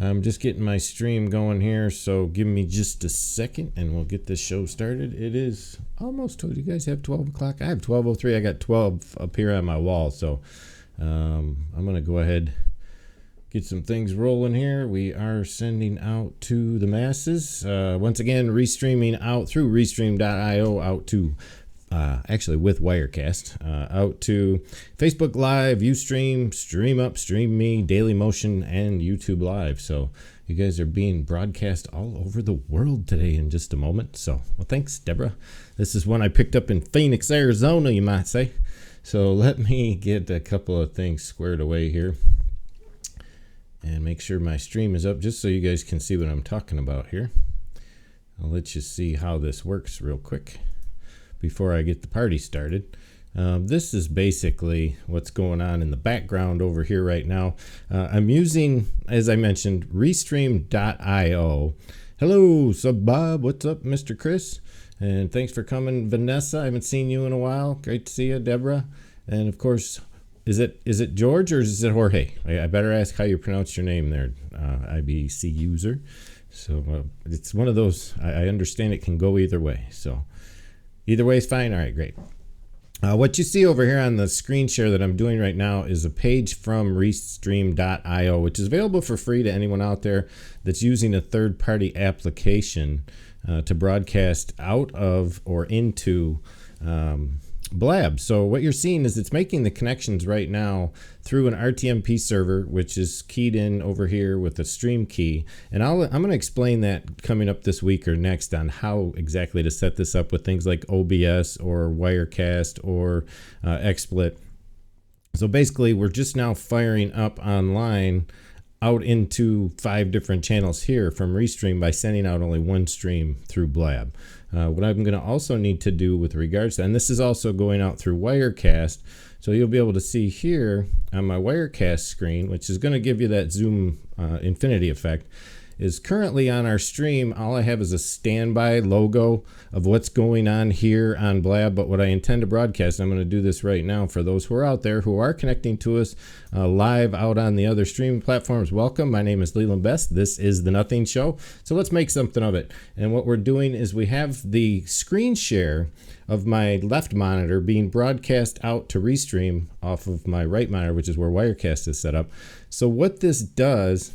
I'm just getting my stream going here, so give me just a second and we'll get this show started. It is almost 12. You guys have 12 o'clock? I have 12:03. I got 12 up here on my wall, so I'm going to go ahead get some things rolling here. We are sending out to the masses. Once again, restreaming out through Restream.io out to actually with Wirecast, out to Facebook Live, Ustream, StreamUp, StreamMe, Dailymotion, and YouTube Live. So you guys are being broadcast all over the world today in just a moment. So, well, thanks, Deborah. This is one I picked up in Phoenix, Arizona, you might say. So let me get a couple of things squared away here and make sure my stream is up just so you guys can see what I'm talking about here. I'll let you see how this works real quick before I get the party started. This is basically what's going on in the background over here right now. I'm using, as I mentioned, Restream.io. Hello, Sub Bob. What's up, Mr. Chris? And thanks for coming, Vanessa. I haven't seen you in a while. Great to see you, Deborah. And of course, is it George or is it Jorge? I better ask how you pronounce your name there, IBC user. So it's one of those. I understand it can go either way. So either way is fine. All right, great. What you see over here on the screen share that I'm doing right now is a page from Restream.io, which is available for free to anyone out there that's using a third-party application to broadcast out of or into Blab. So what you're seeing is it's making the connections right now through an RTMP server, which is keyed in over here with a stream key. And I'm going to explain that coming up this week or next on how exactly to set this up with things like OBS or Wirecast or XSplit. So basically, we're just now firing up online out into 5 different channels here from Restream by sending out only one stream through Blab. What I'm going to also need to do with regards to, and this is also going out through Wirecast, so you'll be able to see here on my Wirecast screen, which is going to give you that Zoom infinity effect, is currently on our stream. All I have is a standby logo of what's going on here on Blab, but what I intend to broadcast, I'm going to do this right now for those who are out there who are connecting to us live out on the other streaming platforms. Welcome. My name is Leland Best. This is The Nothing Show. So let's make something of it. And what we're doing is we have the screen share of my left monitor being broadcast out to Restream off of my right monitor, which is where Wirecast is set up. So what this does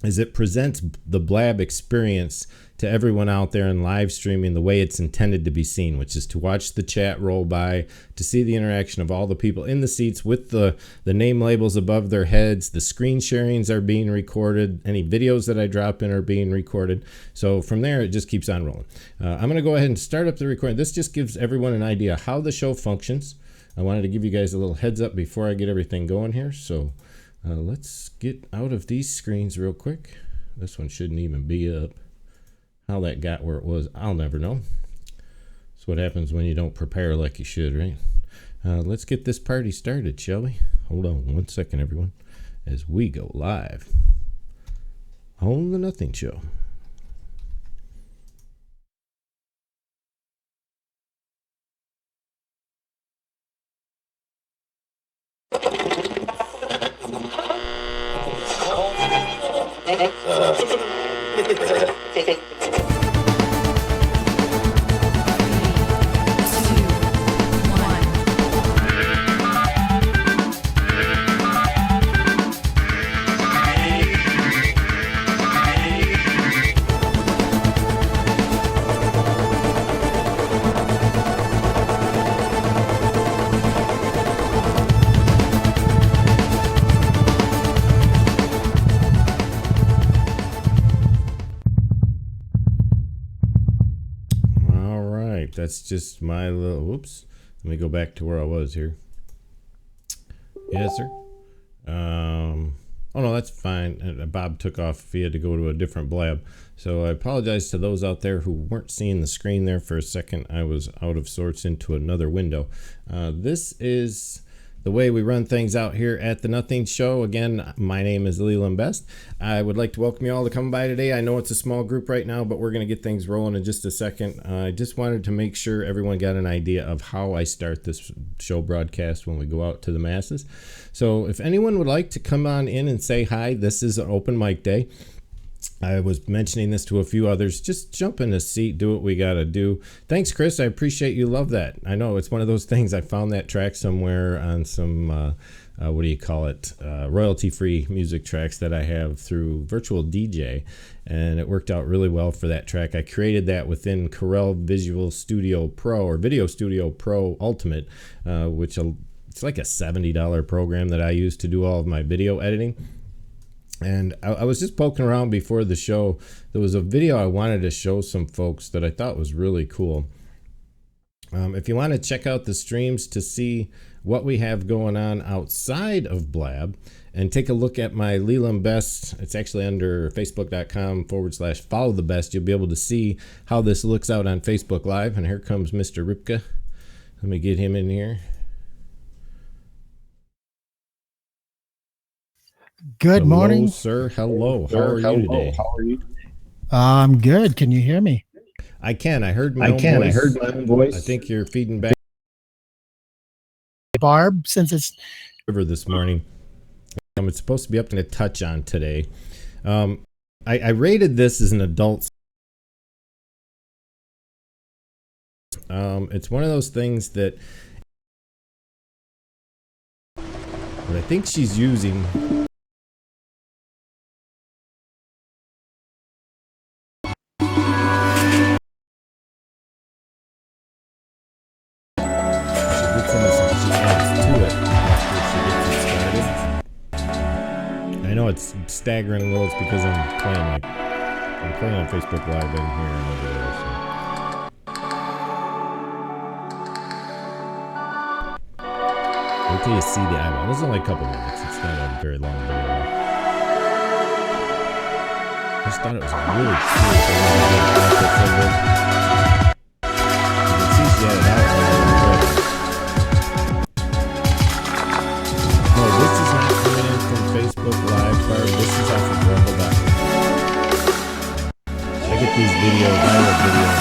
is it presents the Blab experience to everyone out there in live streaming the way it's intended to be seen, which is to watch the chat roll by, to see the interaction of all the people in the seats with the name labels above their heads. The screen sharings are being recorded. Any videos that I drop in are being recorded. So from there, it just keeps on rolling. I'm going to go ahead and start up the recording. This just gives everyone an idea how the show functions. I wanted to give you guys a little heads up before I get everything going here. So let's get out of these screens real quick. This one shouldn't even be up. How that got where it was, I'll never know. That's what happens when you don't prepare like you should, right? Let's get this party started, shall we? Hold on one second, everyone, as we go live on The Nothing Show. That's just my little, whoops. Let me go back to where I was here. Yes, sir. Oh no, that's fine. Bob took off. He had to go to a different Blab. So I apologize to those out there who weren't seeing the screen there for a second. I was out of sorts into another window. This is the way we run things out here at the Nothing Show. Again, my name is Leland Best. I would like to welcome you all to come by today. I know it's a small group right now, but we're going to get things rolling in just a second. I just wanted to make sure everyone got an idea of how I start this show broadcast when we go out to the masses. So if anyone would like to come on in and say hi, this is an open mic day. I was mentioning this to a few others. Just jump in a seat, do what we got to do. Thanks, Chris. I appreciate you. Love that. I know it's one of those things. I found that track somewhere on some, royalty-free music tracks that I have through Virtual DJ, and it worked out really well for that track. I created that within Corel Visual Studio Pro or Video Studio Pro Ultimate, which it's like a $70 program that I use to do all of my video editing. And I was just poking around before the show. There was a video I wanted to show some folks that I thought was really cool. If you want to check out the streams to see what we have going on outside of Blab and take a look at my Leland Best, it's actually under facebook.com/follow the best. You'll be able to see how this looks out on Facebook Live. And here comes Mr. Ripka. Let me get him in here. Good morning. Hello, sir. Hello. How are you today? I'm good. Can you hear me? I can. I heard my own voice. I think you're feeding back. Barb, since it's River this morning. It's supposed to be up in a touch on today. I rated this as an adult. It's one of those things that I think she's using. I know it's staggering a little. It's because I'm playing on Facebook Live in here and over there. So. Wait till you see the eyeball. This is only a couple minutes. It's not a very long video. I just thought it was really cool. You can see she had it out. No, this is not coming in from Facebook Live, Barb. This is off of Rumble.com. I get these videos, viral videos,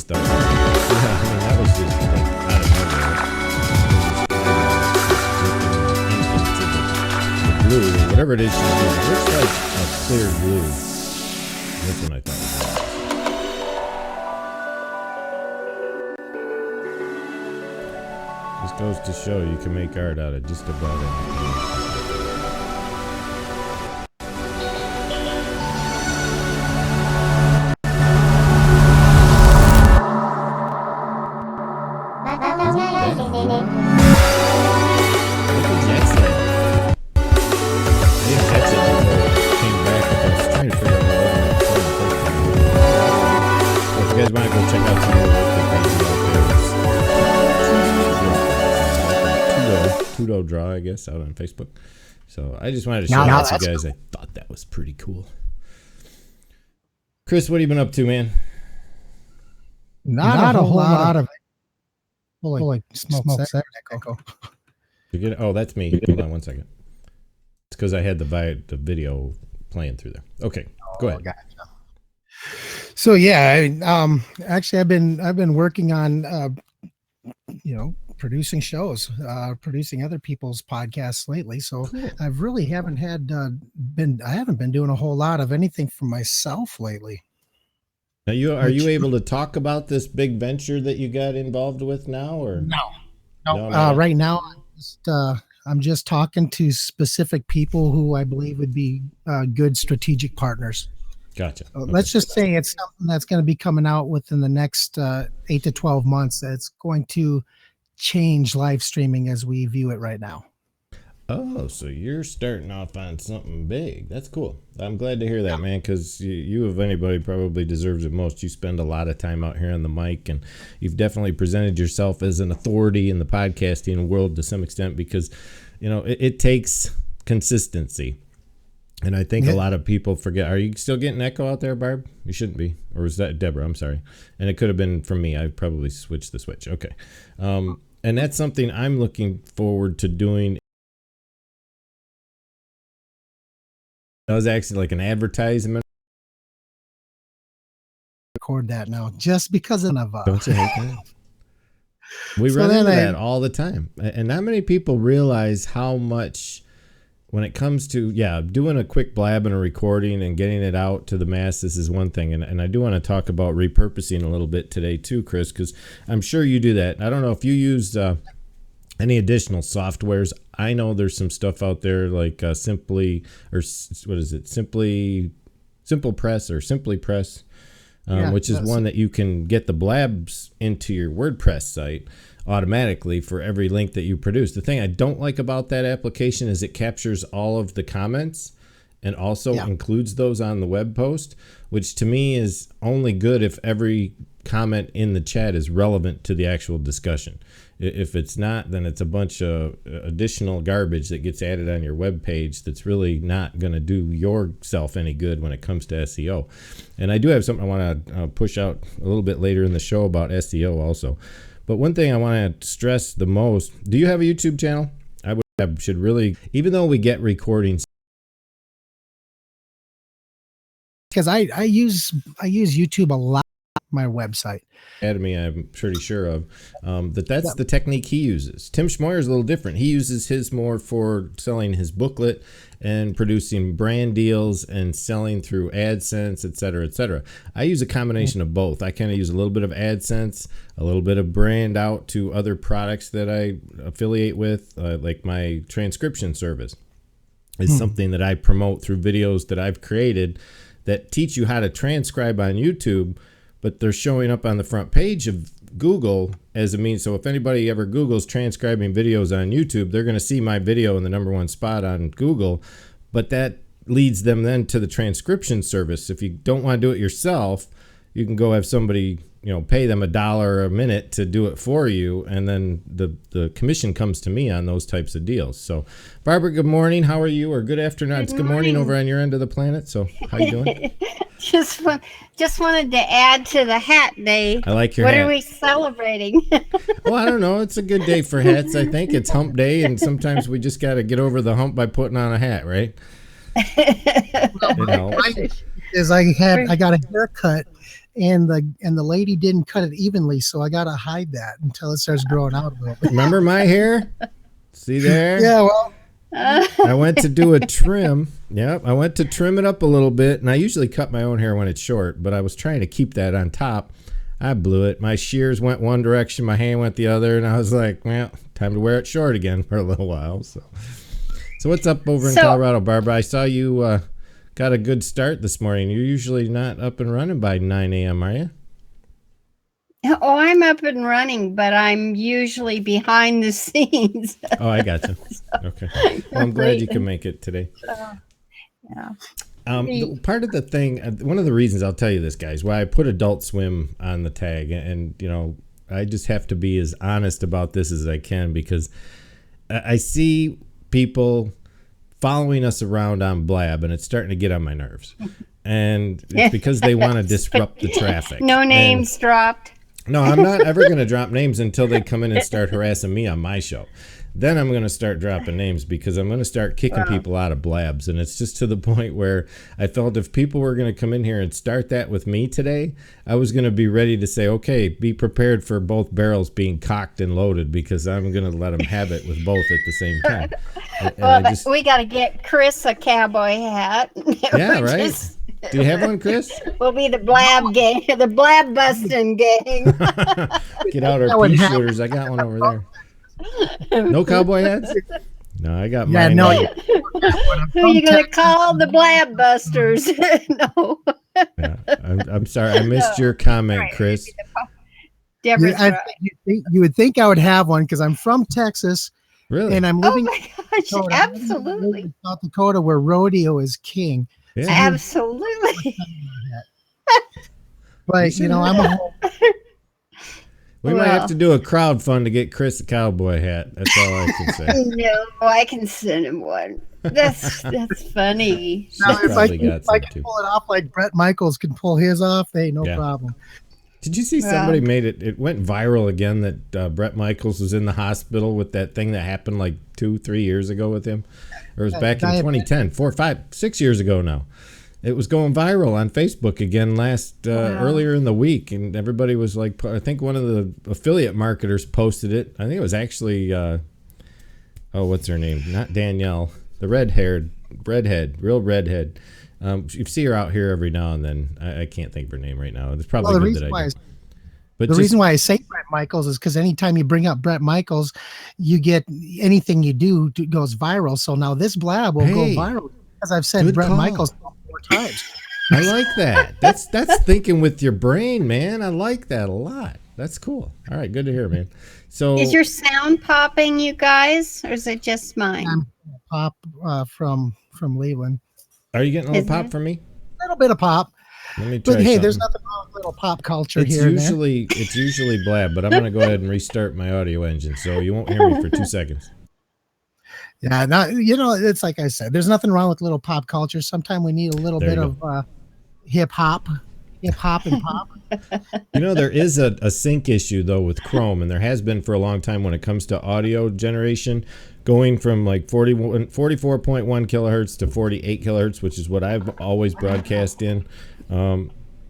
that was just like out of nowhere. The glue, whatever it is she's doing, it looks like a clear glue. That's what I thought. Just goes to show you can make art out of just about anything. Draw, I guess, out on Facebook. So I just wanted to show that to you guys. Cool. I thought that was pretty cool. Chris, what have you been up to, man? Not a whole lot of it. Holy smoke echo. Oh, that's me. Hold on one second. It's because I had the video playing through there. Okay, go ahead. Gotcha. So yeah, actually, I've been working on producing shows, producing other people's podcasts lately. So cool. I really haven't been doing a whole lot of anything for myself lately. Now are you able to talk about this big venture that you got involved with now, or no? Right now, I'm just talking to specific people who I believe would be good strategic partners. Gotcha. Okay. Let's just say it's something that's going to be coming out within the next 8 to 12 months. That's going to change live streaming as we view it right now. Oh, so you're starting off on something big. That's cool. I'm glad to hear that, man, because you of anybody probably deserves it most. You spend a lot of time out here on the mic, and you've definitely presented yourself as an authority in the podcasting world to some extent because, it takes consistency. And I think a lot of people forget. Are you still getting echo out there, Barb? You shouldn't be. Or was that Deborah? I'm sorry. And it could have been from me. I probably switched the switch. Okay. And that's something I'm looking forward to doing. That was actually like an advertisement. Record that now just because of Don't you hate that? We run into that all the time. And not many people realize how much, when it comes to, doing a quick blab and a recording and getting it out to the masses is one thing. And I do want to talk about repurposing a little bit today too, Chris, because I'm sure you do that. I don't know if you used any additional softwares. I know there's some stuff out there like Simple Press or Simply Press, which is one that you can get the blabs into your WordPress site automatically for every link that you produce. The thing I don't like about that application is it captures all of the comments and also includes those on the web post, which to me is only good if every comment in the chat is relevant to the actual discussion. If it's not, then it's a bunch of additional garbage that gets added on your web page that's really not going to do yourself any good when it comes to SEO. And I do have something I want to push out a little bit later in the show about SEO also. But one thing I want to stress the most, do you have a YouTube channel? Should really, even though we get recordings. Because I use YouTube a lot on my website. Academy, I'm pretty sure of that's the technique he uses. Tim Schmoyer is a little different. He uses his more for selling his booklet and producing brand deals and selling through AdSense, et cetera, et cetera. I use a combination of both. I kind of use a little bit of AdSense, a little bit of brand out to other products that I affiliate with, like my transcription service is something that I promote through videos that I've created that teach you how to transcribe on YouTube, but they're showing up on the front page of Google as a means. So if anybody ever Googles transcribing videos on YouTube, they're going to see my video in the #1 spot on Google, but that leads them then to the transcription service. If you don't want to do it yourself, you can go have somebody, pay them $1 a minute to do it for you, and then the commission comes to me on those types of deals. So, Barbara, good morning. How are you? Or good afternoon. It's good morning over on your end of the planet. So, how you doing? Just wanted to add to the hat day. I like your hat. What are we celebrating? Well, I don't know. It's a good day for hats. I think it's hump day, and sometimes we just got to get over the hump by putting on a hat, right? I got a haircut, and the lady didn't cut it evenly, so I got to hide that until it starts growing out a little bit. Remember my hair? See there? Yeah, well. I went to do a trim. Yep, I went to trim it up a little bit, and I usually cut my own hair when it's short, but I was trying to keep that on top. I blew it. My shears went one direction, my hand went the other, and I was like, well, time to wear it short again for a little while. So what's up over in Colorado, Barbara? I saw you got a good start this morning. You're usually not up and running by 9 a.m., are you? Oh, I'm up and running, but I'm usually behind the scenes. Oh, I got you. Okay. Well, I'm glad you can make it today. Part of the thing, one of the reasons, I'll tell you this, guys, why I put Adult Swim on the tag, and I just have to be as honest about this as I can, because I see people following us around on Blab, and it's starting to get on my nerves. And it's because they want to disrupt the traffic. No names dropped. No, I'm not ever going to drop names until they come in and start harassing me on my show. Then I'm going to start dropping names, because I'm going to start kicking people out of Blabs. And it's just to the point where I felt if people were going to come in here and start that with me today, I was going to be ready to say, okay, be prepared for both barrels being cocked and loaded, because I'm going to let them have it with both at the same time. We got to get Chris a cowboy hat. Yeah, right? Do you have one, Chris? We'll be the Blab gang, the Blab busting gang. Get out our pea shooters. I got one over there. No cowboy hats? No, I got mine. No. Who are you going to call the Blab busters? No. Yeah, I'm sorry. I missed your comment, Chris. You would think I would have one, because I'm from Texas. Really? And I'm living absolutely. in South Dakota, where rodeo is king. Yeah. Absolutely. But I'm a We might have to do a crowd fund to get Chris a cowboy hat. That's all I can say. No, I can send him one. That's funny. Now, She's if I probably can, got if I some can too. pull it off like Brett Michaels can pull his off, hey, no Yeah. problem. Did you see somebody made it? It went viral again that Brett Michaels was in the hospital with that thing that happened like 2-3 years ago with him, or it was back in diabetes. 2010, 4, 5, 6 years ago now. It was going viral on Facebook again earlier in the week, and everybody was like, I think one of the affiliate marketers posted it. I think it was actually, what's her name? Not Danielle, the redhead, real redhead. You see her out here every now and then. I can't think of her name right now. It's probably Well, the good that reason I why do. But the reason why I say Brett Michaels is because anytime you bring up Brett Michaels, you get anything you do goes viral. So now this blab will go viral because I've said good Brett call. Michaels 4 times. I like that. That's thinking with your brain, man. I like that a lot. That's cool. All right, good to hear, man. So Is your sound popping, you guys, or is it just mine? Pop from Leland. are you getting a little Isn't pop it? from me? A little bit of pop. Let me try But hey, something. there's nothing wrong with little pop culture It's here and there. usually blab, but I'm going to go ahead and restart my audio engine, so you won't hear me for 2 seconds. Yeah, it's like I said, there's nothing wrong with little pop culture. Sometimes we need a little There bit you of hip hop and pop. There is a sync issue though with Chrome, and there has been for a long time when it comes to audio generation, going from like 44.1 kilohertz to 48 kilohertz, which is what I've always broadcast in.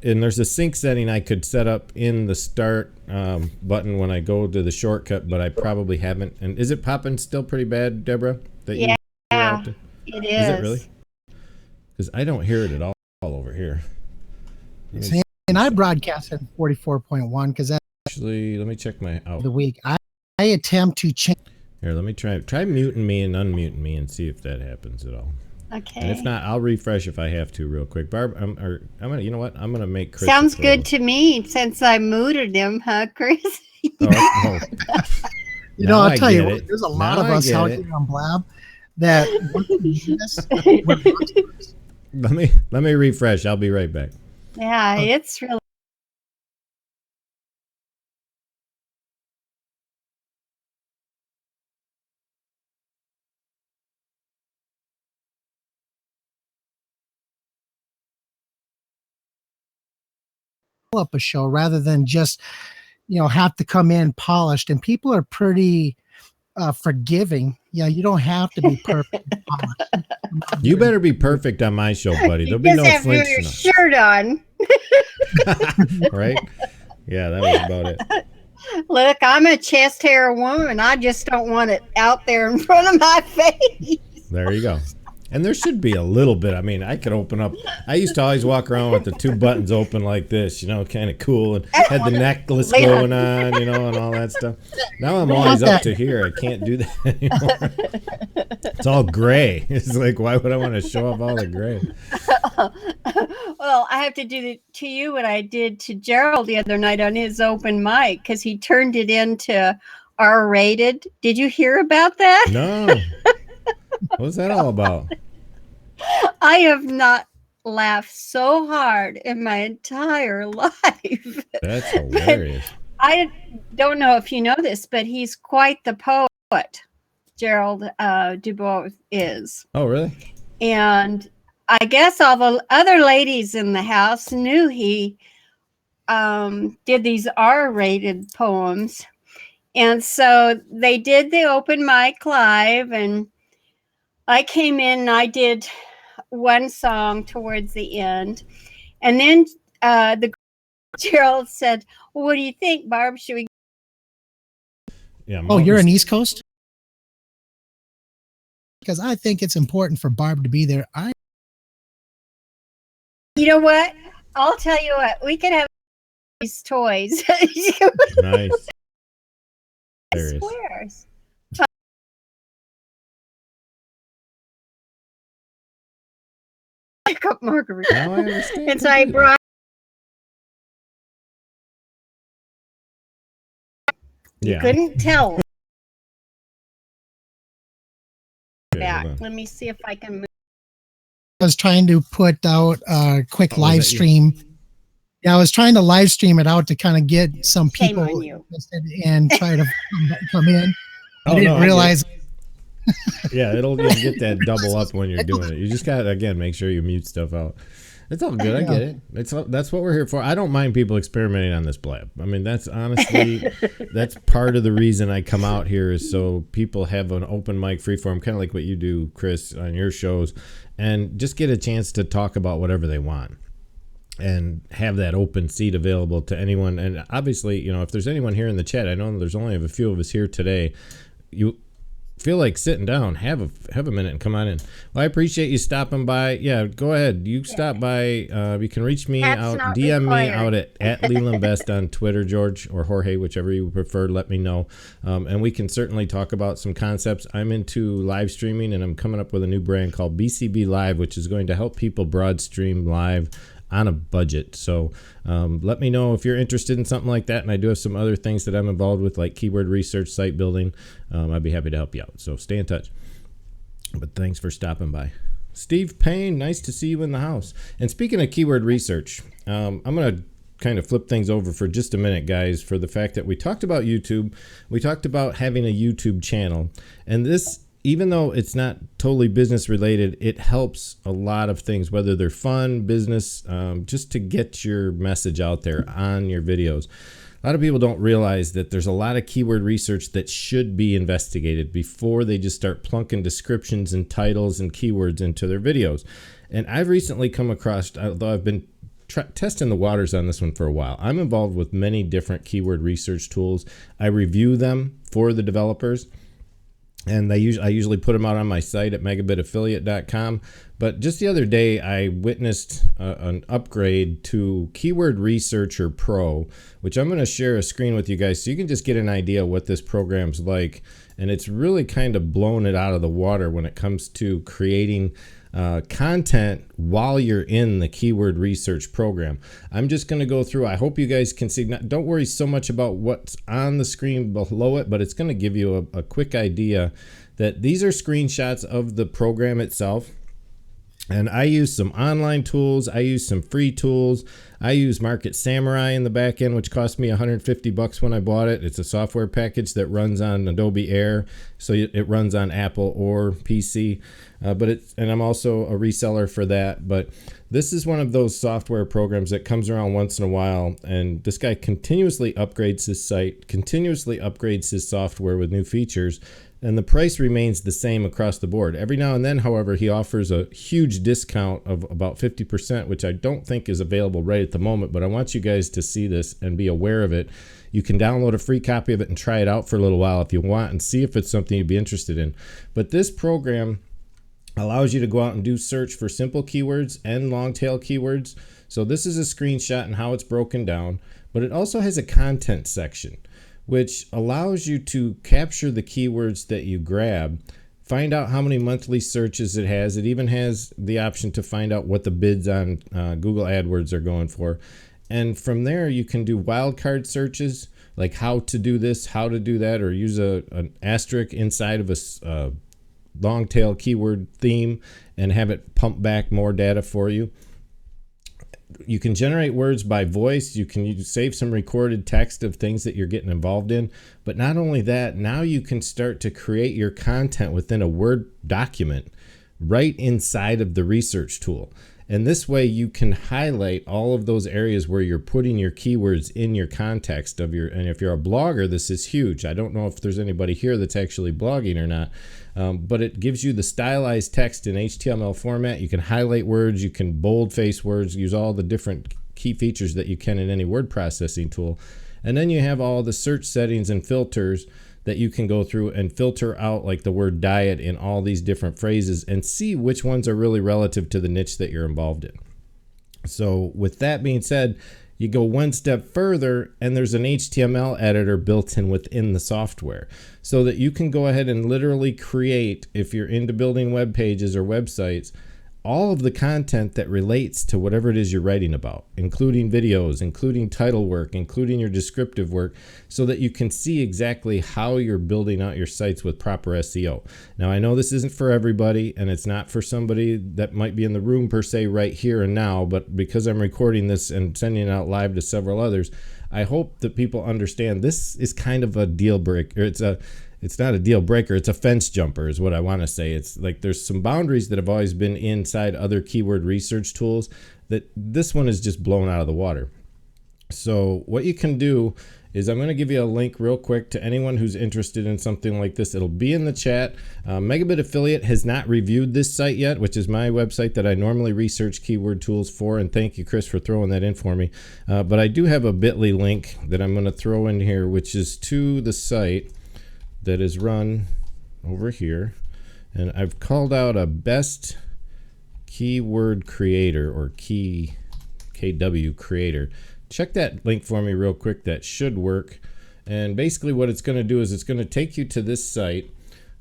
And there's a sync setting I could set up in the start button when I go to the shortcut, but I probably haven't. And is it popping still pretty bad, Deborah? Yeah, it is. Is it really? Because I don't hear it at all over here. See, and I broadcast at 44.1 because that's Actually, let me check my out. the week. I attempt to change. Here, let me try muting me and unmuting me and see if that happens at all. Okay. And if not, I'll refresh if I have to real quick. Barb, I'm gonna. You know what? I'm gonna make Chris. Sounds good to me since I muted him, huh, Chris? Oh. I'll tell you what, there's a lot of us out here on Blab that Let me refresh. I'll be right back. Yeah, it's really. up a show rather than just have to come in polished, and people are pretty forgiving. You don't have to be perfect. You better be perfect on my show, buddy. There'll be no have your flinching. shirt on. Right? Yeah, that was about it. Look, I'm a chest hair woman. I just don't want it out there in front of my face. There you go. And there should be a little bit. I mean, I could open up. I used to always walk around with the 2 buttons open like this, kind of cool, and had the necklace going on, and all that stuff. Now I'm always up to here. I can't do that anymore. It's all gray. It's like, why would I want to show off all the gray? Well, I have to do to you what I did to Gerald the other night on his open mic because he turned it into R-rated. Did you hear about that? No. What's that all about? I have not laughed so hard in my entire life. That's hilarious. I don't know if you know this, but he's quite the poet, Gerald Dubois is. Oh, really? And I guess all the other ladies in the house knew he did these R-rated poems. And so they did the open mic live, and I came in and I did one song towards the end. And then Gerald said, well, what do you think, Barb? Should we? Yeah. Oh, you're an East Coast? Because I think it's important for Barb to be there. You know what? I'll tell you what. We could have these toys. Nice. Squares. Cup margarita. Now I understand. And so I brought. You couldn't tell. Back. Let me see if I can move. I was trying to put out a quick live stream. Yeah, I was trying to live stream it out to kind of get some people interested and try to come in. I didn't realize Yeah, you'll get that double up when you're doing it. You just got to, again, make sure you mute stuff out. It's all good. I get it. That's what we're here for. I don't mind people experimenting on this blab. I mean, that's honestly, that's part of the reason I come out here is so people have an open mic freeform, kind of like what you do, Chris, on your shows, and just get a chance to talk about whatever they want and have that open seat available to anyone. And obviously, you know, if there's anyone here in the chat, I know there's only a few of us here today. You feel like sitting down, have a minute and come on in. Well, I appreciate you stopping by. Yeah, go ahead. You stop by. You can reach me out, DM me out at Leland Best on Twitter, George, or Jorge, whichever you prefer. Let me know. And we can certainly talk about some concepts. I'm into live streaming, and I'm coming up with a new brand called BCB Live, which is going to help people broad stream live on a budget. So let me know if you're interested in something like that. And I do have some other things that I'm involved with, like keyword research, site building. I'd be happy to help you out. So stay in touch. But thanks for stopping by. Steve Payne, nice to see you in the house. And speaking of keyword research, I'm going to kind of flip things over for just a minute, guys, for the fact that we talked about YouTube. We talked about having a YouTube channel. And this, even though it's not totally business related, it helps a lot of things, whether they're fun, business, just to get your message out there on your videos. A lot of people don't realize that there's a lot of keyword research that should be investigated before they just start plunking descriptions and titles and keywords into their videos. And I've recently come across, although I've been testing the waters on this one for a while, I'm involved with many different keyword research tools. I review them for the developers. And I usually put them out on my site at megabitaffiliate.com. But just the other day, I witnessed an upgrade to Keyword Researcher Pro, which I'm going to share a screen with you guys so you can just get an idea what this program's like. And it's really kind of blown it out of the water when it comes to creating content while you're in the keyword research program. I'm just going to go through. I hope you guys can see. Don't worry so much about what's on the screen below it, but it's going to give you a quick idea that these are screenshots of the program itself. And I use some online tools. I use some free tools. I use Market Samurai in the back end, which cost me $150 when I bought it. It's a software package that runs on Adobe Air, so it runs on Apple or PC. And I'm also a reseller for that. But this is one of those software programs that comes around once in a while, and this guy continuously upgrades his site, continuously upgrades his software with new features. And the price remains the same across the board. Every now and then, however, he offers a huge discount of about 50%, which I don't think is available right at the moment, but I want you guys to see this and be aware of it. You can download a free copy of it and try it out for a little while if you want and see if it's something you'd be interested in. But this program allows you to go out and do search for simple keywords and long tail keywords. So this is a screenshot and how it's broken down, but it also has a content section, which allows you to capture the keywords that you grab, find out how many monthly searches it has. It even has the option to find out what the bids on Google AdWords are going for. And from there, you can do wildcard searches, like how to do this, how to do that, or use an asterisk inside of a long tail keyword theme and have it pump back more data for you. You can generate words by voice. You can save some recorded text of things that you're getting involved in. But not only that, now you can start to create your content within a Word document right inside of the research tool. And this way you can highlight all of those areas where you're putting your keywords in your context of your, and if you're a blogger, this is huge. I don't know if there's anybody here that's actually blogging or not, but it gives you the stylized text in HTML format. You can highlight words, you can boldface words, use all the different key features that you can in any word processing tool. And then you have all the search settings and filters that you can go through and filter out, like the word diet in all these different phrases, and see which ones are really relative to the niche that you're involved in. So with that being said, you go one step further and there's an HTML editor built in within the software so that you can go ahead and literally create, if you're into building web pages or websites, all of the content that relates to whatever it is you're writing about, including videos, including title work, including your descriptive work, so that you can see exactly how you're building out your sites with proper SEO. Now, I know this isn't for everybody, and it's not for somebody that might be in the room per se right here and now, but because I'm recording this and sending it out live to several others, I hope that people understand this is kind of a deal breaker. it's not a deal breaker. It's a fence jumper is what I want to say. It's like there's some boundaries that have always been inside other keyword research tools that this one is just blown out of the water. So what you can do is I'm going to give you a link real quick to anyone who's interested in something like this. It'll be in the chat. Megabit Affiliate has not reviewed this site yet, which is my website that I normally research keyword tools for. And thank you, Chris, for throwing that in for me. But I do have a bit.ly link that I'm going to throw in here, which is to the site that is run over here. And I've called out a best keyword creator or KW creator. Check that link for me real quick. That should work. And basically what it's going to do is it's going to take you to this site.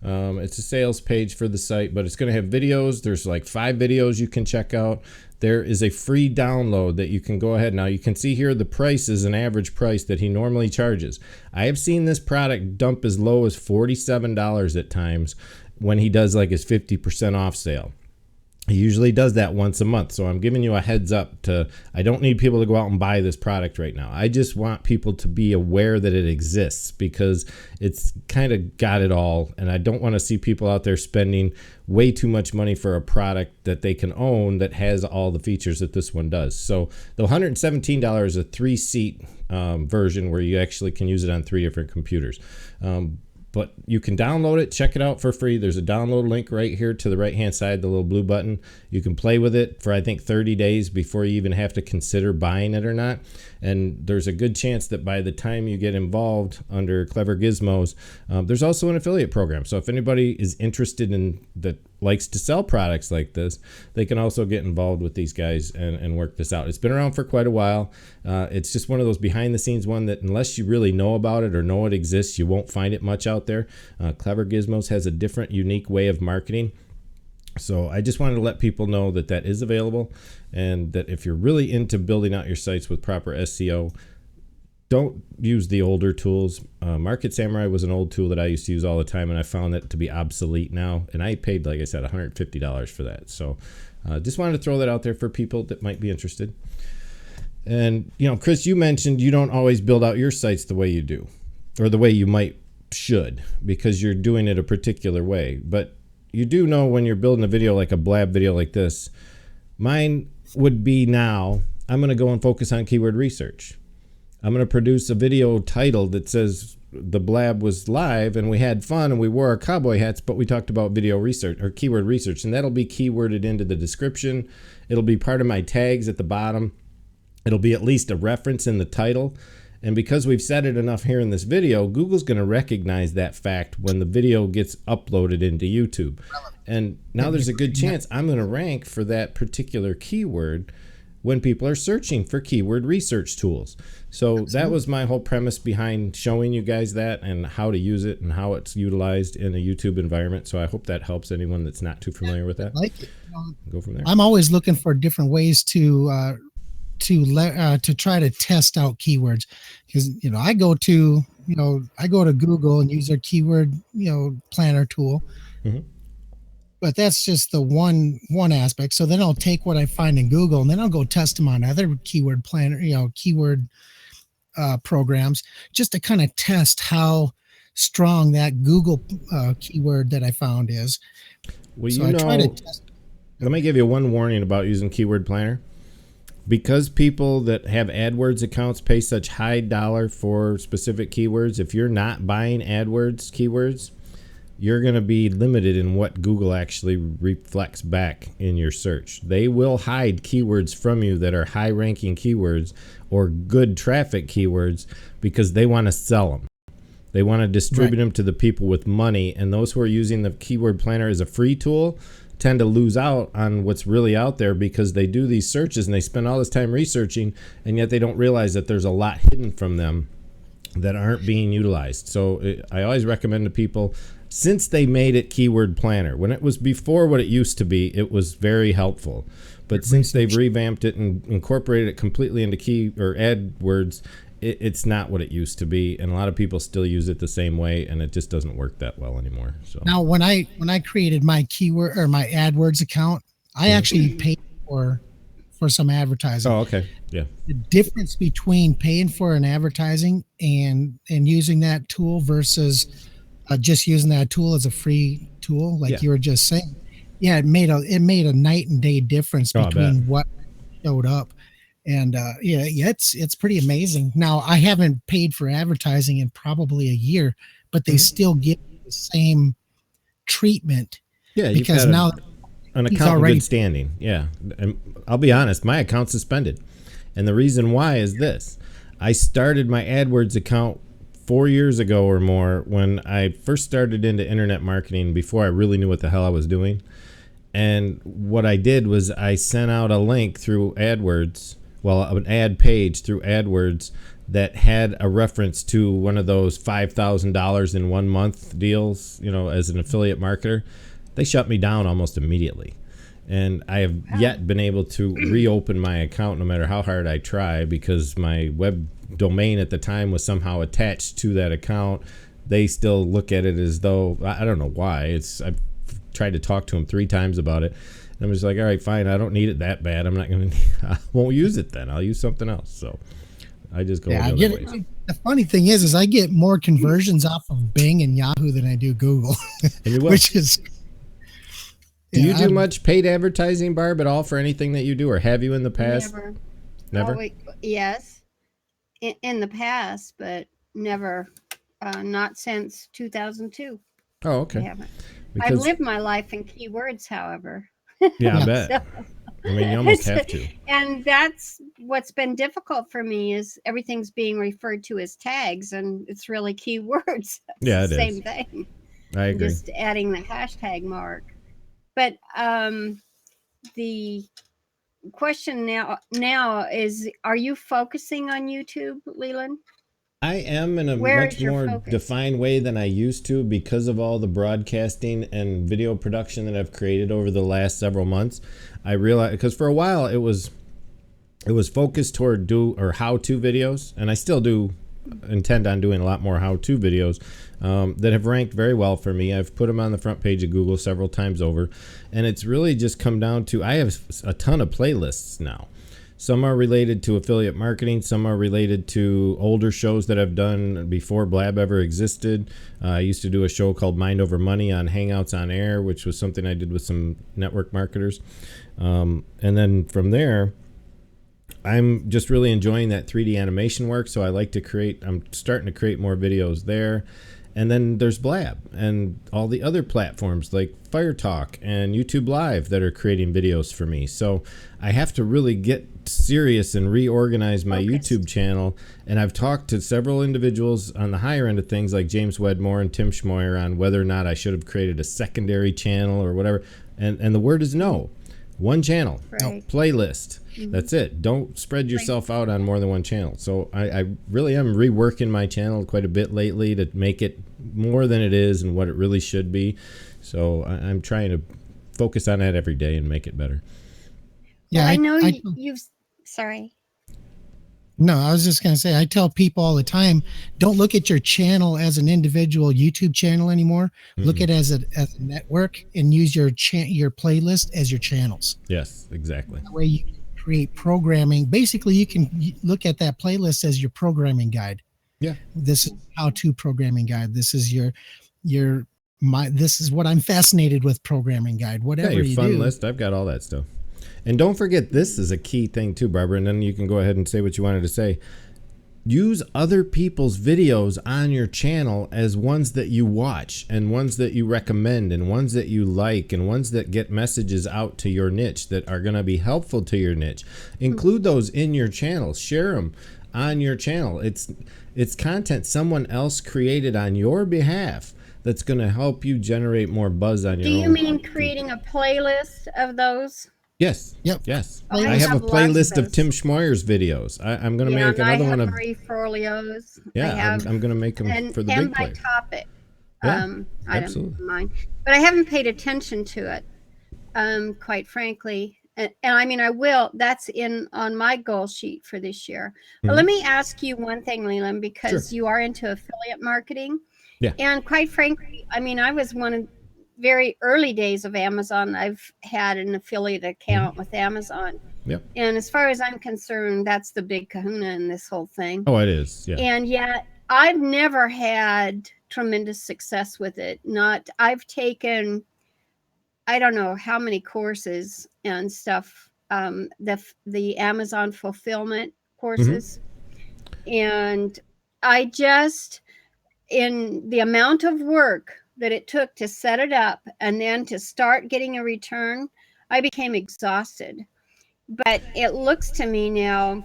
It's a sales page for the site, but it's going to have videos. There's like 5 videos you can check out. There is a free download that you can go ahead. Now you can see here the price is an average price that he normally charges. I have seen this product dump as low as $47 at times when he does like his 50% off sale. He usually does that once a month. So I'm giving you a heads up I don't need people to go out and buy this product right now. I just want people to be aware that it exists because it's kind of got it all. And I don't want to see people out there spending way too much money for a product that they can own that has all the features that this one does. So the $117 is a 3-seat version where you actually can use it on 3 different computers. But you can download it, check it out for free. There's a download link right here to the right-hand side, the little blue button. You can play with it for, I think, 30 days before you even have to consider buying it or not. And there's a good chance that by the time you get involved under Clever Gizmos, there's also an affiliate program. So if anybody is interested in that likes to sell products like this, they can also get involved with these guys and work this out. It's been around for quite a while. It's just one of those behind the scenes one that unless you really know about it or know it exists, you won't find it much out there. Clever Gizmos has a different, unique way of marketing. So I just wanted to let people know that that is available and that if you're really into building out your sites with proper SEO, don't use the older tools. Market Samurai was an old tool that I used to use all the time, and I found that to be obsolete now. And I paid, like I said, $150 for that. So just wanted to throw that out there for people that might be interested. And, Chris, you mentioned you don't always build out your sites the way you do, or the way you should, because you're doing it a particular way. But you do know when you're building a video like a blab video like this, mine would be now, I'm going to go and focus on keyword research. I'm going to produce a video title that says the blab was live and we had fun and we wore our cowboy hats, but we talked about video research or keyword research, and that'll be keyworded into the description. It'll be part of my tags at the bottom. It'll be at least a reference in the title. And because we've said it enough here in this video, Google's going to recognize that fact when the video gets uploaded into YouTube. And now there's a good chance I'm going to rank for that particular keyword when people are searching for keyword research tools. So that was my whole premise behind showing you guys that and how to use it and how it's utilized in a YouTube environment. So I hope that helps anyone that's not too familiar with that. I like it. Go from there. I'm always looking for different ways to try to test out keywords, because I go to Google and use their keyword planner tool. Mm-hmm. But that's just the one aspect. So then I'll take what I find in Google and then I'll go test them on other keyword planner, keyword programs, just to kind of test how strong that Google keyword that I found is. Well, so I try to test. Let me give you one warning about using Keyword Planner. Because people that have AdWords accounts pay such high dollar for specific keywords, if you're not buying AdWords keywords, you're going to be limited in what Google actually reflects back in your search. They will hide keywords from you that are high-ranking keywords or good traffic keywords because they want to sell them. They want to distribute them to the people with money, and those who are using the Keyword Planner as a free tool tend to lose out on what's really out there because they do these searches and they spend all this time researching, and yet they don't realize that there's a lot hidden from them that aren't being utilized. So I always recommend to people, since they made it Keyword Planner, when it was before what it used to be, it was very helpful. But since they've revamped it and incorporated it completely into AdWords, it's not what it used to be, and a lot of people still use it the same way, and it just doesn't work that well anymore. So now, when I created my keyword or my AdWords account, I actually paid for some advertising. Oh, okay, yeah. The difference between paying for an advertising and using that tool versus just using that tool as a free tool, like Yeah. you were just saying. Yeah, it made a night and day difference Oh, I bet. between what showed up. And yeah, it's pretty amazing. Now I haven't paid for advertising in probably a year, but they still give the same treatment Yeah, you've because got now an he's account in already good standing. Yeah. And I'll be honest, my account's suspended. And the reason why is this. I started my AdWords account 4 years ago or more when I first started into internet marketing before I really knew what the hell I was doing. And what I did was I sent out a link through AdWords, well, an ad page through AdWords that had a reference to one of those $5,000 in 1 month deals, as an affiliate marketer. They shut me down almost immediately. And I have yet been able to reopen my account no matter how hard I try because my web domain at the time was somehow attached to that account. They still look at it as though, I don't know why. I've tried to talk to them 3 times about it. And I'm just like, all right, fine. I don't need it that bad. I won't use it then. I'll use something else. So I just go I the get other it. ways. The funny thing is I get more conversions off of Bing and Yahoo than I do Google, And you will. which is. Do you do I'm- much paid advertising, Barb, at all for anything that you do, or have you in the past? Never? Yes, in the past, but never, not since 2002. Oh, I okay. haven't. I've Because lived my life in keywords, however. yeah, I Yeah. bet. So- I mean, you almost have to. And that's what's been difficult for me is everything's being referred to as tags, and it's really keywords. It's Yeah, the it same is. thing. I agree. Just adding the hashtag mark. But the question now is: are you focusing on YouTube, Leland? I am in a Where much is your more focus? defined way than I used to because of all the broadcasting and video production that I've created over the last several months. I realized because for a while it was focused toward how-to videos, and I still do intend on doing a lot more how-to videos that have ranked very well for me. I've put them on the front page of Google several times over, and it's really just come down to I have a ton of playlists now. Some are related to affiliate marketing. Some are related to older shows that I've done before Blab ever existed. I used to do a show called Mind Over Money on Hangouts on Air, which was something I did with some network marketers. And then from there, I'm just really enjoying that 3D animation work. So I'm starting to create more videos there. And then there's Blab and all the other platforms like Fire Talk and YouTube Live that are creating videos for me. So I have to really get serious and reorganize my YouTube channel. And I've talked to several individuals on the higher end of things like James Wedmore and Tim Schmoyer on whether or not I should have created a secondary channel or whatever. And the word is no. One channel, Right. playlist. That's it. Don't spread yourself out on more than one channel. So I really am reworking my channel quite a bit lately to make it more than it is and what it really should be. So I'm trying to focus on that every day and make it better. Yeah, Well, I know you've. Sorry. No, I was just going to say, I tell people all the time, don't look at your channel as an individual YouTube channel anymore. Look at it as a network and use your playlist as your channels. Yes, exactly. That way you can create programming. Basically, you can look at that playlist as your programming guide. Yeah. This is how-to programming guide. This is this is what I'm fascinated with programming guide. Whatever your you fun do. list. I've got all that stuff. And don't forget, this is a key thing too, Barbara, and then you can go ahead and say what you wanted to say. Use other people's videos on your channel as ones that you watch and ones that you recommend and ones that you like and ones that get messages out to your niche that are going to be helpful to your niche. Include those in your channel. Share them on your channel. It's content someone else created on your behalf that's going to help you generate more buzz on your own. Do you mean creating a playlist of those? Yes. Yep. Yes. I I have a have lots of playlist of those. Tim Schmoyer's videos. I'm going to Yeah, make and another I have one of. Marie Forleo's. I Yeah, have, I'm going to make them and for the and big by play. topic. Yeah, I absolutely. don't mind, but I haven't paid attention to it. Quite frankly, and I mean, I will. That's on my goal sheet for this year. But let me ask you one thing, Leland, because you are into affiliate marketing. Yeah. And quite frankly, I mean, I was one of very early days of Amazon. I've had an affiliate account with Amazon. Yep. And as far as I'm concerned, that's the big kahuna in this whole thing. Oh, it is. Yeah. And yet I've never had tremendous success with it. I've taken, I don't know how many courses and stuff, the Amazon fulfillment courses. And I just, in the amount of work that it took to set it up and then to start getting a return, I became exhausted. But it looks to me now,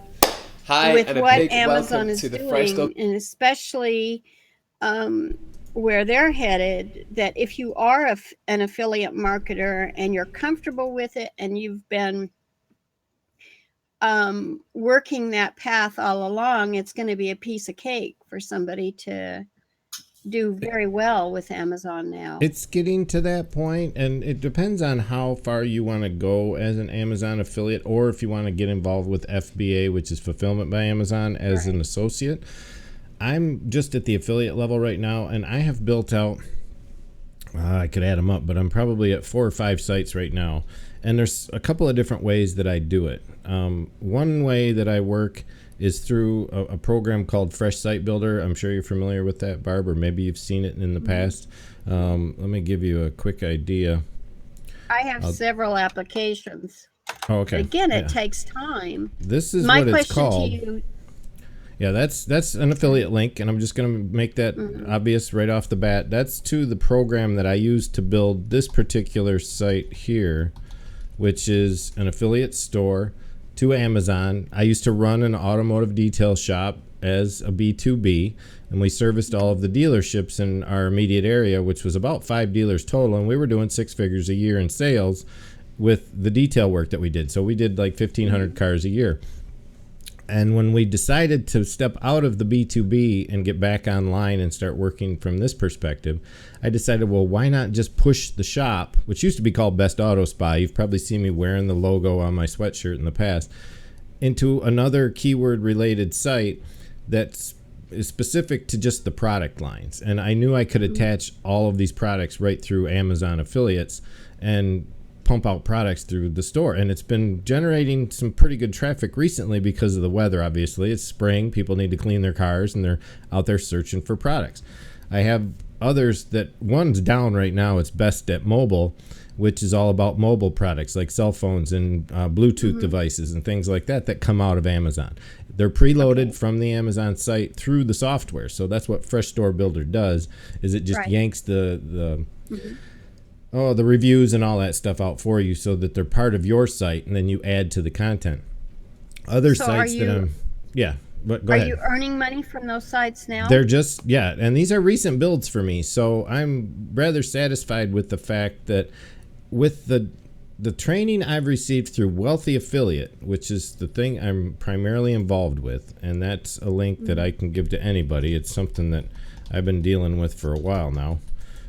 Hi, with and a what big Amazon welcome is to the Fresh doing, and especially where they're headed, that if you are an affiliate marketer and you're comfortable with it and you've been working that path all along, it's going to be a piece of cake for somebody to do very well with Amazon now. It's getting to that point, and it depends on how far you want to go as an Amazon affiliate, or if you want to get involved with FBA, which is Fulfillment by Amazon, as an associate. I'm just at the affiliate level right now, and I have built out, I could add them up, but I'm probably at 4 or 5 sites right now. And there's a couple of different ways that I do it. One way that I work is through a program called Fresh Site Builder. I'm sure you're familiar with that, Barb, or maybe you've seen it in the past. Let me give you a quick idea. I have several applications. Oh, okay. But again, it takes time. This is My what it's question called. to you, Yeah, that's an affiliate link, and I'm just going to make that obvious right off the bat. That's to the program that I use to build this particular site here, which is an affiliate store to Amazon. I used to run an automotive detail shop as a B2B, and we serviced all of the dealerships in our immediate area, which was about 5 dealers total, and we were doing 6 figures a year in sales with the detail work that we did. So we did like 1,500 cars a year. And when we decided to step out of the B2B and get back online and start working from this perspective, I decided, well, why not just push the shop, which used to be called Best Auto Spa. You've probably seen me wearing the logo on my sweatshirt in the past, into another keyword related site that's specific to just the product lines. And I knew I could attach all of these products right through Amazon affiliates and pump out products through the store. And it's been generating some pretty good traffic recently because of the weather. Obviously, it's spring, people need to clean their cars, and they're out there searching for products. I have others that one's down right now. It's Best at Mobile, which is all about mobile products like cell phones and Bluetooth devices and things like that come out of Amazon. They're preloaded from the Amazon site through the software. So that's what Fresh Store Builder does, is it just yanks the reviews and all that stuff out for you so that they're part of your site, and then you add to the content. Other sites that I'm, but go ahead. Are you earning money from those sites now? They're just, and these are recent builds for me. So I'm rather satisfied with the fact that with the training I've received through Wealthy Affiliate, which is the thing I'm primarily involved with, and that's a link that I can give to anybody. It's something that I've been dealing with for a while now.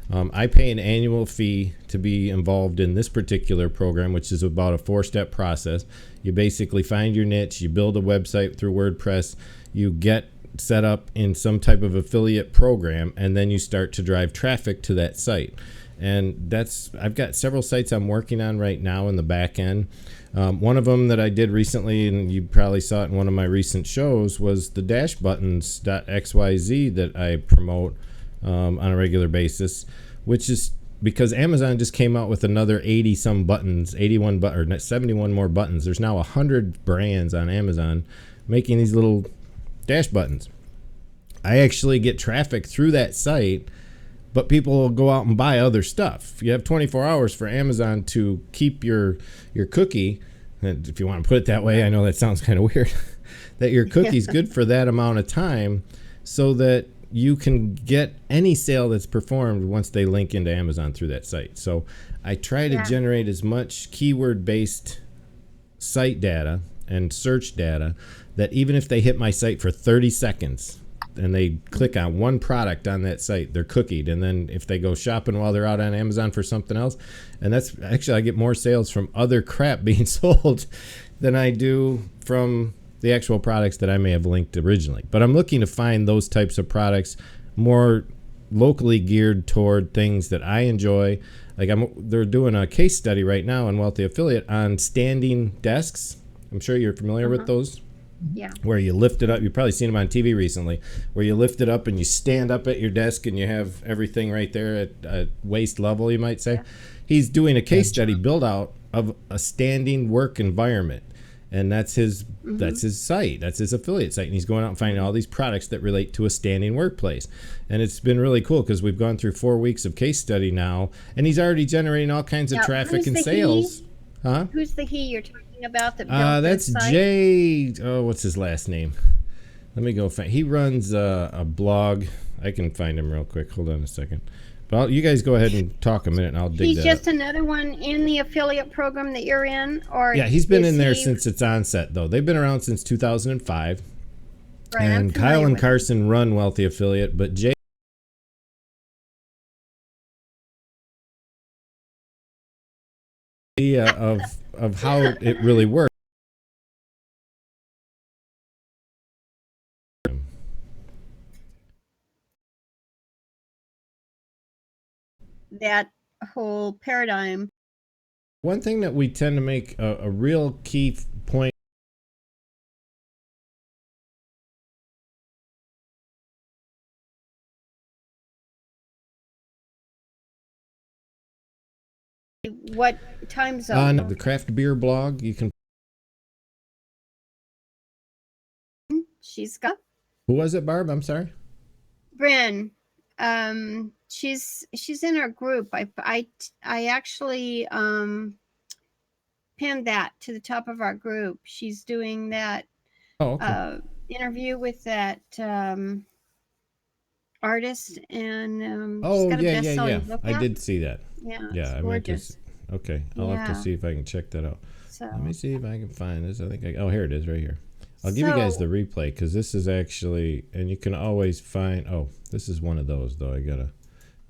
I pay an annual fee to be involved in this particular program, which is about a 4-step process. You basically find your niche, you build a website through WordPress, you get set up in some type of affiliate program, and then you start to drive traffic to that site. And I've got several sites I'm working on right now in the back end. One of them that I did recently, and you probably saw it in one of my recent shows, was the dashbuttons.xyz that I promote on a regular basis, which is because Amazon just came out with another 80 some buttons, 71 more buttons. There's now 100 brands on Amazon making these little dash buttons. I actually get traffic through that site, but people will go out and buy other stuff. You have 24 hours for Amazon to keep your cookie, and if you want to put it that way. I know that sounds kind of weird, that your cookie's good for that amount of time, so that you can get any sale that's performed once they link into Amazon through that site. So I try to generate as much keyword-based site data and search data that even if they hit my site for 30 seconds and they click on one product on that site, they're cookied. And then if they go shopping while they're out on Amazon for something else, and that's actually, I get more sales from other crap being sold than I do from the actual products that I may have linked originally. But I'm looking to find those types of products more locally geared toward things that I enjoy. Like they're doing a case study right now on Wealthy Affiliate on standing desks. I'm sure you're familiar with those. Yeah. where you lift it up. You've probably seen them on TV recently, where you lift it up and you stand up at your desk and you have everything right there at waist level, you might say. Yeah. He's doing a case study build out of a standing work environment. And that's his site. That's his affiliate site. And he's going out and finding all these products that relate to a standing workplace. And it's been really cool because we've gone through 4 weeks of case study now, and he's already generating all kinds of traffic and sales. Huh? Who's the he you're talking about that built That's this site? Jay. Oh, what's his last name? Let me go find. He runs a blog. I can find him real quick. Hold on a second. But you guys go ahead and talk a minute, and I'll dig He's that just up. another one in the affiliate program that you're in, or Yeah, he's been is in there he- since its onset, though. They've been around since 2005. Right, I'm And familiar Kyle and with Carson run Wealthy Affiliate, but Jay of how it really works. that whole paradigm. One thing that we tend to make a real key point. What time zone? On the craft beer blog, you can. She's got Who was it, Barb? I'm sorry. Bryn. She's in our group. I actually pinned that to the top of our group. She's doing that Oh, okay. interview with that artist, and she's Oh, got a yeah. best-selling book I out. did see that. Yeah, Yeah, it's I meant to. gorgeous. Okay, I'll have to Yeah. see if I can check that out. So Let me see if I can find this. I think oh, here it is, right here. I'll give you guys the replay because this is actually, and you can always find. Oh, this is one of those though. I gotta.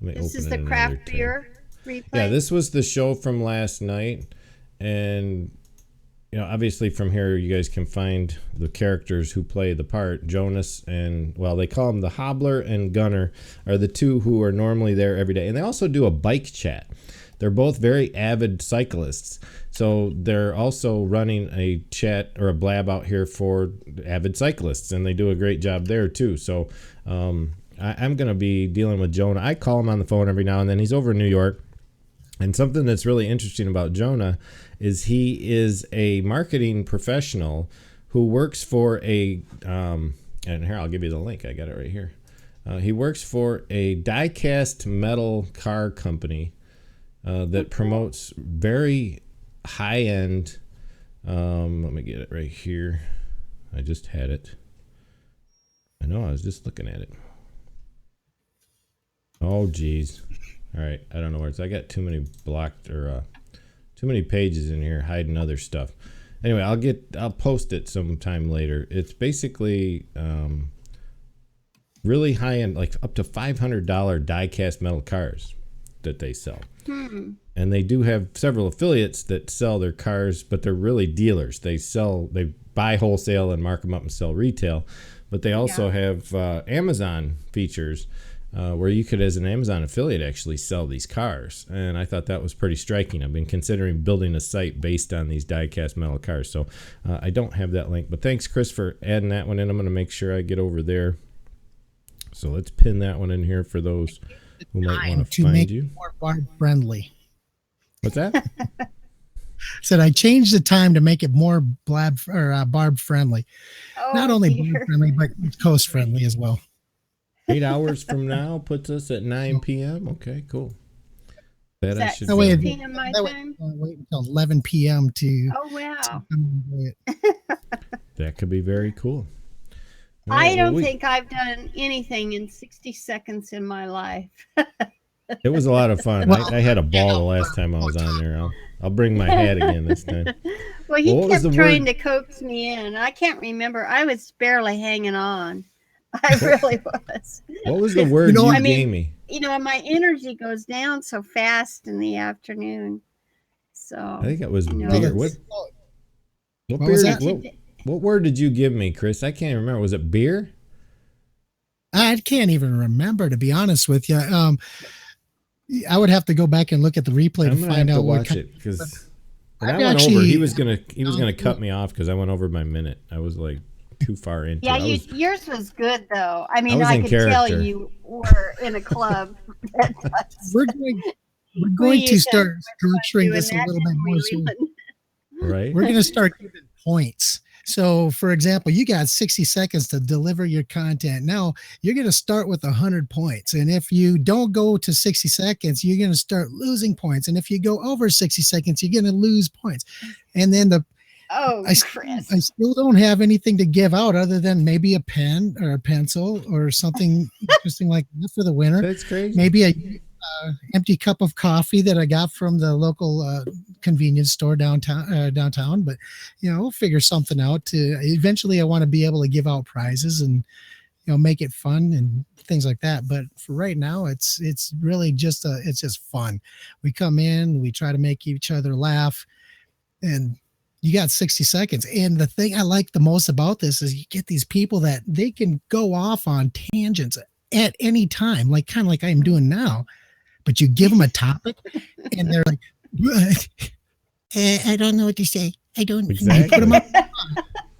Let me this open is it the in craft another tab. beer replay. Yeah, this was the show from last night, and obviously from here you guys can find the characters who play the part. Jonas and they call them the Hobbler and Gunner are the two who are normally there every day, and they also do a bike chat. They're both very avid cyclists, so they're also running a chat or a blab out here for avid cyclists, and they do a great job there too. So I'm going to be dealing with Jonah. I call him on the phone every now and then. He's over in New York. And something that's really interesting about Jonah is he is a marketing professional who works for and here, I'll give you the link. I got it right here. He works for a die-cast metal car company that promotes very high-end, let me get it right here. I just had it. I know, I was just looking at it. Oh, geez. All right, I don't know where it's. I got too many blocked or too many pages in here hiding other stuff. Anyway, I'll post it sometime later. It's basically really high end, like up to $500 die-cast metal cars that they sell. And they do have several affiliates that sell their cars, but they're really dealers. They buy wholesale and mark them up and sell retail. But they also have Amazon features where you could, as an Amazon affiliate, actually sell these cars. And I thought that was pretty striking. I've been considering building a site based on these die-cast metal cars. So I don't have that link. But thanks, Chris, for adding that one in. I'm going to make sure I get over there. So let's pin that one in here for those who might want to find make you. it more barb friendly. What's that? Said I changed the time to make it more barb friendly. Oh, Not only dear. barb friendly, but coast friendly as well. 8 hours from now puts us at 9 p.m. Okay, cool. Bet I Is should that way 6 it- p.m. my That way, time? wait until 11 p.m. to Oh, wow. come and enjoy it. That could be very cool. All I right, well, don't think I've done anything in 60 seconds in my life. it was a lot of fun. Well, I had a ball the last time I was on there. I'll bring my hat again this time. Well, he Well, what was kept the trying word- to coax me in. I can't remember. I was barely hanging on. I really was. What was the word you, I gave me? My energy goes down so fast in the afternoon. So I think it was No, beer. it's- What What beer? was did- that? what word did you give me, Chris? I can't remember. Was it beer? I can't even remember, to be honest with you. I would have to go back and look at the replay I'm to gonna find have to out what watch kind. it because when I've I went over, actually- he was gonna cut me off because I went over my minute. I was like, too far into. Yeah, it. yours was good though. I mean, was I in could tell character. you were in a club. We're going to start structuring this a little bit more. So Right. we're going to start giving points. So, for example, you got 60 seconds to deliver your content. Now, you're going to start with 100 points. And if you don't go to 60 seconds, you're going to start losing points. And if you go over 60 seconds, you're going to lose points. And then Chris. I still don't have anything to give out other than maybe a pen or a pencil or something interesting like that for the winner. That's crazy. Maybe a empty cup of coffee that I got from the local convenience store downtown. But we'll figure something out. Eventually, I want to be able to give out prizes and make it fun and things like that. But for right now, it's really just it's just fun. We come in, we try to make each other laugh, and you got 60 seconds. And the thing I like the most about this is you get these people that they can go off on tangents at any time, kind of like I am doing now. But you give them a topic and they're like, I don't know what to say. I don't. Exactly. Put them up.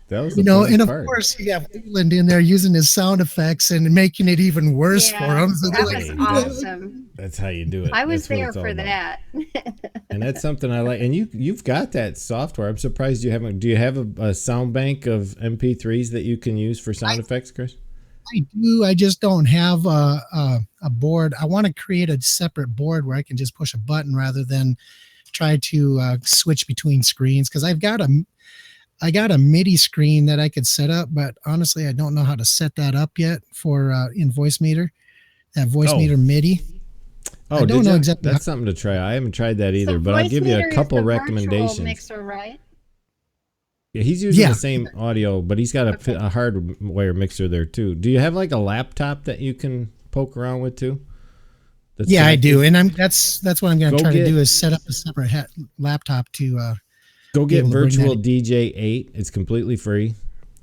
That was and of course you have Leland in there using his sound effects and making it even worse for him. So that was awesome. That's how you do it. I was there for that. And that's something I like. And you've got that software. I'm surprised you haven't. Do you have a sound bank of MP3s that you can use for sound effects, Chris? I do. I just don't have a board. I want to create a separate board where I can just push a button rather than try to switch between screens. Because I got a MIDI screen that I could set up, but honestly, I don't know how to set that up yet for in Voicemeeter. That Voicemeter MIDI. Oh, I don't know exactly. That's something to try. I haven't tried that either, but I'll give you a couple recommendations. Mixer, right? Yeah, he's using the same audio, but he's got a hardwire mixer there too. Do you have like a laptop that you can poke around with too? I do, and that's what I'm going to try to do is set up a separate laptop to. Go get Virtual DJ 8. It's completely free,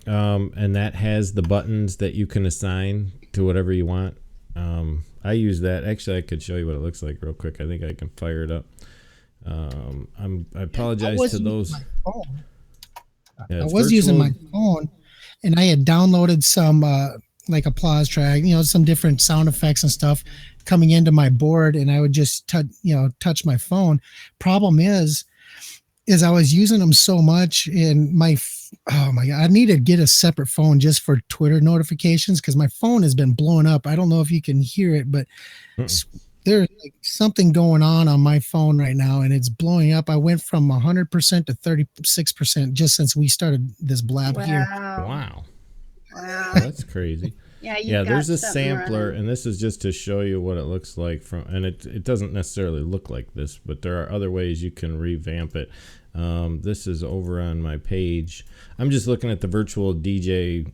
and that has the buttons that you can assign to whatever you want. I use that. Actually, I could show you what it looks like real quick. I think I can fire it up. I apologize to those. I was using my phone, and I had downloaded some like applause track, some different sound effects and stuff coming into my board, and I would just touch my phone. Problem is I was using them so much, and oh my God, I need to get a separate phone just for Twitter notifications because my phone has been blowing up. I don't know if you can hear it, but there's something going on my phone right now, and it's blowing up. I went from 100% to 36% just since we started this blab here. Wow. That's crazy. Yeah, there's a sampler, and this is just to show you what it looks like and it doesn't necessarily look like this, but there are other ways you can revamp it. This is over on my page. I'm just looking at the Virtual DJ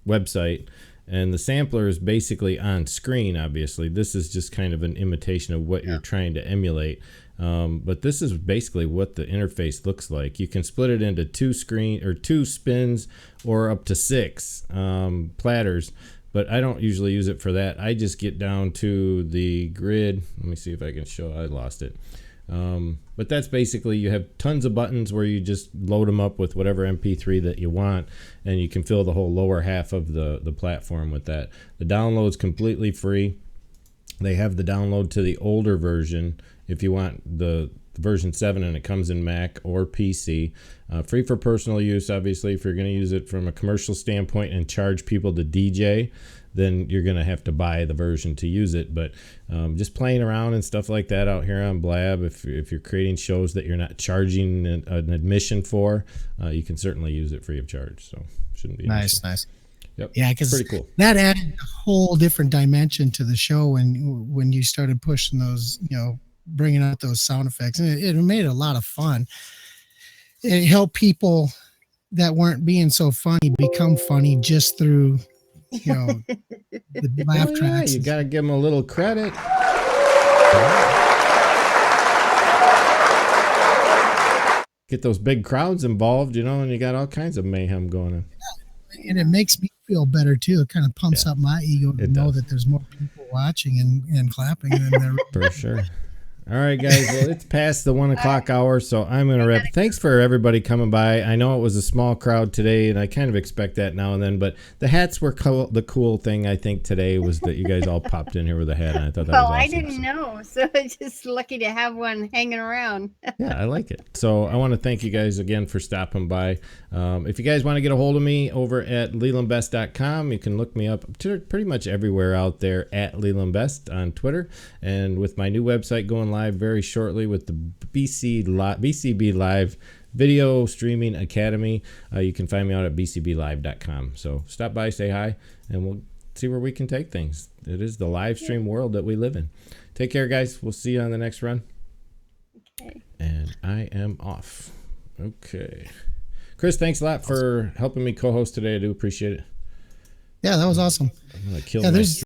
website, and the sampler is basically on screen. Obviously, this is just kind of an imitation of what you're trying to emulate. But this is basically what the interface looks like. You can split it into two spins or up to 6 platters, but I don't usually use it for that. I just get down to the grid. Let me see if I can show. I lost it. But that's basically, you have tons of buttons where you just load them up with whatever MP3 that you want, and you can fill the whole lower half of the platform with that. The download's completely free. They have the download to the older version if you want the version 7, and it comes in Mac or PC. Free for personal use, obviously. If you're going to use it from a commercial standpoint and charge people to DJ, then you're going to have to buy the version to use it. But just playing around and stuff like that out here on Blab, if you're creating shows that you're not charging an admission for, you can certainly use it free of charge. So shouldn't be nice. Yep. Yeah, because pretty cool. That added a whole different dimension to the show when you started pushing those, bringing out those sound effects, and it made it a lot of fun. It helped people that weren't being so funny become funny just through, the laugh tracks. You got to give them a little credit. Get those big crowds involved, and you got all kinds of mayhem going on. And it makes me feel better too. It kind of pumps up my ego to know that there's more people watching and clapping than there. For sure. All right, guys. Well, it's past the 1 o'clock hour, so I'm going to wrap. Thanks for everybody coming by. I know it was a small crowd today, and I kind of expect that now and then, but the hats were cool. The cool thing, I think, today was that you guys all popped in here with a hat, and I thought that was awesome. I didn't know, so it's just lucky to have one hanging around. Yeah, I like it. So I want to thank you guys again for stopping by. If you guys want to get a hold of me over at LelandBest.com, you can look me up pretty much everywhere out there at LelandBest on Twitter, and with my new website going live very shortly with the BCB Live Video Streaming Academy. You can find me out at bcblive.com. So stop by, say hi, and we'll see where we can take things. It is the live stream world that we live in. Take care, guys. We'll see you on the next run. Okay. And I am off. Okay. Chris, thanks a lot for helping me co-host today. I do appreciate it. Yeah, that was awesome. I'm going to kill Yeah, my there's